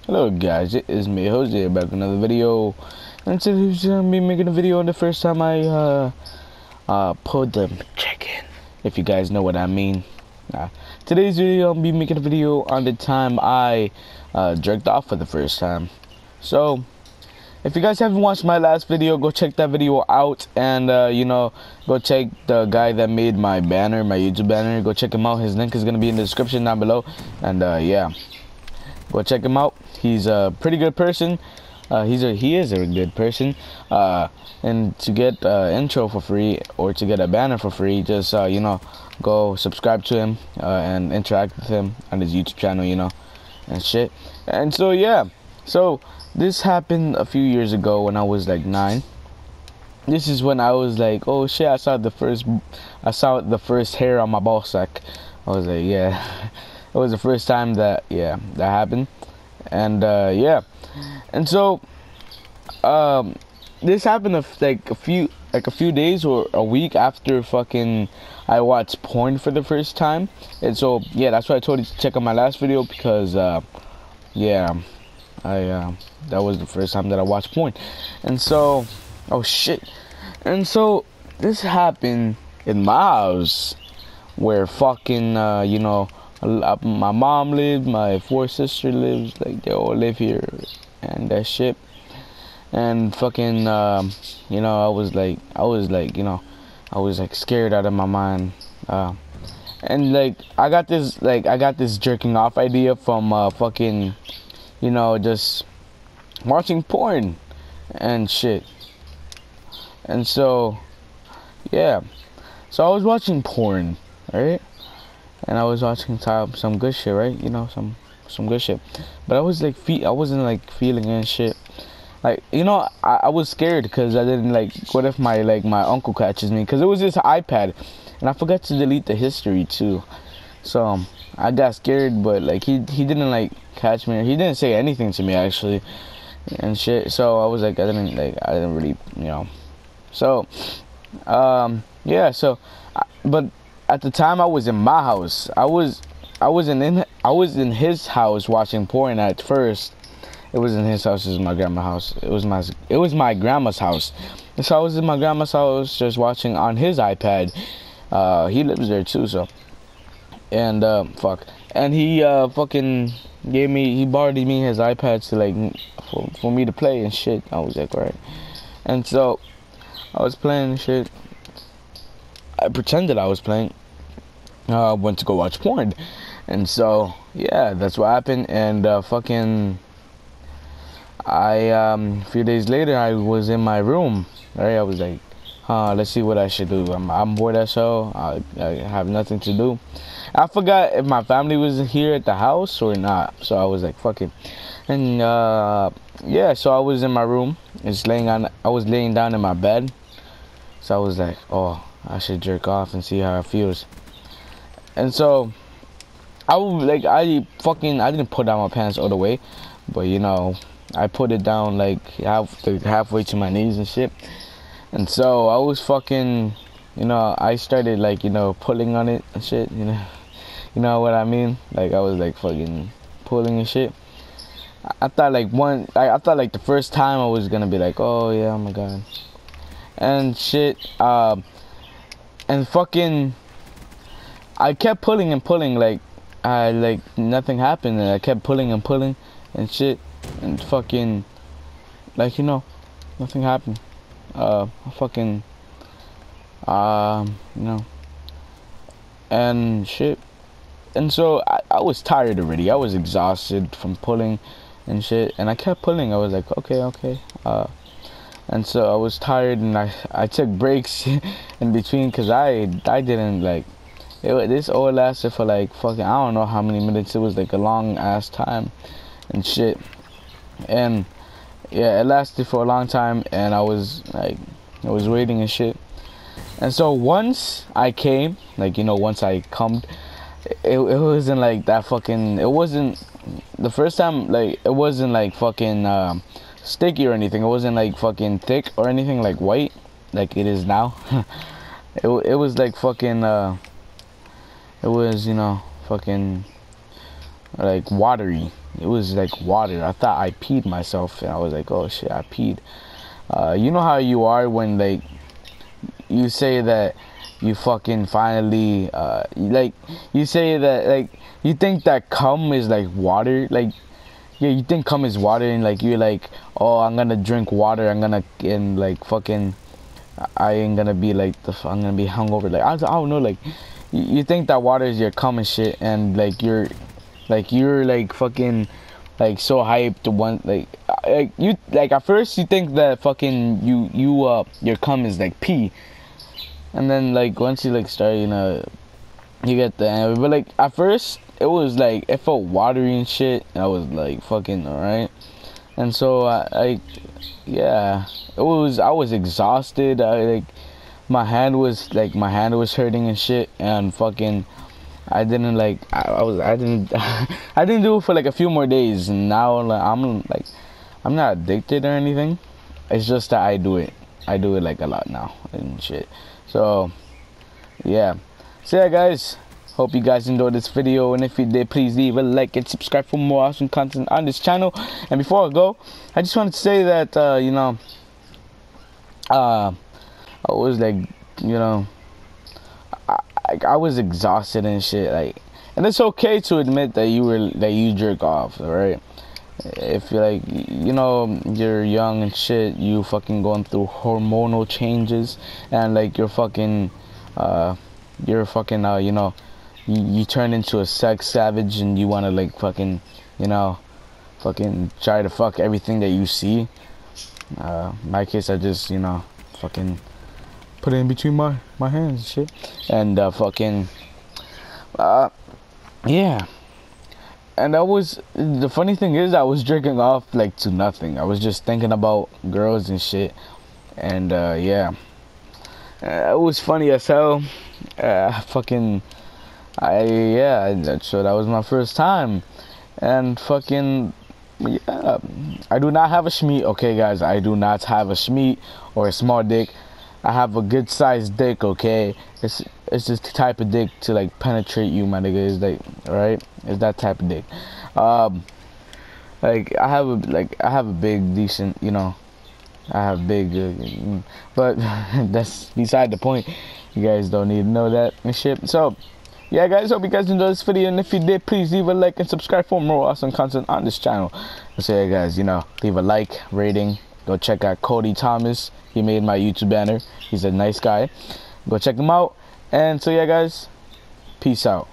Hello guys, it is me, Jose, back with another video. And today I'm gonna be making a video on the first time I pulled the chicken, if you guys know what I mean. Today's video I'll be making a video on the time I jerked off for the first time. So if you guys haven't watched my last video, go check that video out, and you know, go check the guy that made my banner, my YouTube banner. Go check him out. His link is gonna be in the description down below, and yeah, go check him out. He's a pretty good person. He is a good person. And to get intro for free, or to get a banner for free, just you know, go subscribe to him and interact with him on his YouTube channel, you know, and shit. And so yeah, so this happened a few years ago when I was like 9. This is when I was like, oh shit, I saw the first hair on my ball sack. I was like, yeah. It was the first time that that happened. And yeah, and so this happened like a few days or a week after fucking I watched porn for the first time. And so yeah, that's why I told you to check out my last video, because yeah, that was the first time that I watched porn. And so, oh shit, and so this happened in my house, where fucking you know, my mom lives, my 4 sisters lives, like they all live here, and that shit. And fucking you know, I was like, you know, I was like scared out of my mind. And like I got this jerking off idea from fucking, you know, just watching porn and shit. And so yeah, so I was watching porn, right? And I was watching some good shit, right? You know, some good shit. But I was like, I wasn't like feeling and shit. Like, you know, I was scared because I didn't like, what if my uncle catches me? Because it was this iPad, and I forgot to delete the history too. So I got scared, but like he didn't like catch me. He didn't say anything to me actually, and shit. So I was like, I didn't really, you know. So yeah. So but at the time I was in my house. I was in his house watching porn at first. It wasn't his house, it was my grandma's house. It was my grandma's house. And so I was in my grandma's house just watching on his iPad. He lives there too, so. And fuck. And he fucking he borrowed me his iPad to like for me to play and shit. I was like, alright. And so I was playing and shit. I pretended I was playing. Went to go watch porn. And so yeah, that's what happened. And fucking a few days later, I was in my room, right? I was like, let's see what I should do. I'm bored as hell. I have nothing to do. I forgot if my family was here at the house or not. So I was like, fuck it. And yeah, so I was in my room, I was laying down in my bed. So I was like, oh, I should jerk off and see how it feels. And so I didn't put down my pants all the way, but you know, I put it down like halfway to my knees and shit. And so I was fucking, you know, I started like, you know, pulling on it and shit, you know what I mean? Like I was like fucking pulling and shit. I thought like the first time I was gonna be like, oh yeah, oh my god, and shit. And fucking, I kept pulling and pulling, like nothing happened, and I kept pulling and pulling and shit. And fucking, like, you know, nothing happened. Fucking, you know, and shit. And so I was tired already. I was exhausted from pulling and shit. And I kept pulling. I was like, okay. And so I was tired, and I took breaks in between, because I didn't like this all lasted for like fucking, I don't know how many minutes. It was like a long ass time and shit. And yeah, it lasted for a long time, and I was waiting and shit. And so once I came, like, you know, once I cummed, it wasn't like that fucking, it wasn't the first time, like, it wasn't like fucking sticky or anything. It wasn't like fucking thick or anything, like white like it is now. it was like fucking it was, you know, fucking like watery. It was like water. I thought I peed myself, and I was like, oh shit, I peed. You know how you are when like you say that you fucking finally like you say that like you think that cum is like water, like yeah, you think cum is water, and like you're like, oh, I'm gonna drink water, I'm gonna, and like fucking I ain't gonna be like I'm gonna be hungover, like I don't know, like you think that water is your cum and shit, and like you're like fucking like so hyped to one like you like at first you think that fucking your cum is like pee, and then like once you like start, you know, you get the end. But like at first it was like it felt watery and shit. I was like fucking alright, and so yeah, it was, I was exhausted. My hand was hurting and shit, and fucking I didn't like I didn't I didn't do it for like a few more days, and now like I'm not addicted or anything. It's just that I do it like a lot now and shit. So yeah, so yeah guys, hope you guys enjoyed this video, and if you did, please leave a like and subscribe for more awesome content on this channel. And before I go, I just wanted to say that you know, I was like, you know, I was exhausted and shit, like, and it's okay to admit that you jerk off, alright? If you're like, you know, you're young and shit, you fucking going through hormonal changes, and like you're fucking you know, you turn into a sex savage, and you want to like fucking, you know, fucking try to fuck everything that you see. In my case, I just, you know, fucking put it in between my hands and shit, and fucking yeah. And that was, the funny thing is, I was jerking off like to nothing. I was just thinking about girls and shit, and yeah, it was funny as hell. Fucking yeah, so that was my first time, and fucking yeah, I do not have a schmeat, okay guys, I do not have a schmeat or a small dick. I have a good sized dick, okay? It's just the type of dick to like penetrate you, my nigga. It's like, alright? It's that type of dick. Like I have a big decent, you know, I have big, but that's beside the point. You guys don't need to know that and shit. So yeah guys, hope you guys enjoyed this video, and if you did, please leave a like and subscribe for more awesome content on this channel. So yeah guys, you know, leave a like, rating, go check out Cody Thomas. He made my YouTube banner. He's a nice guy. Go check him out. And so yeah guys, peace out.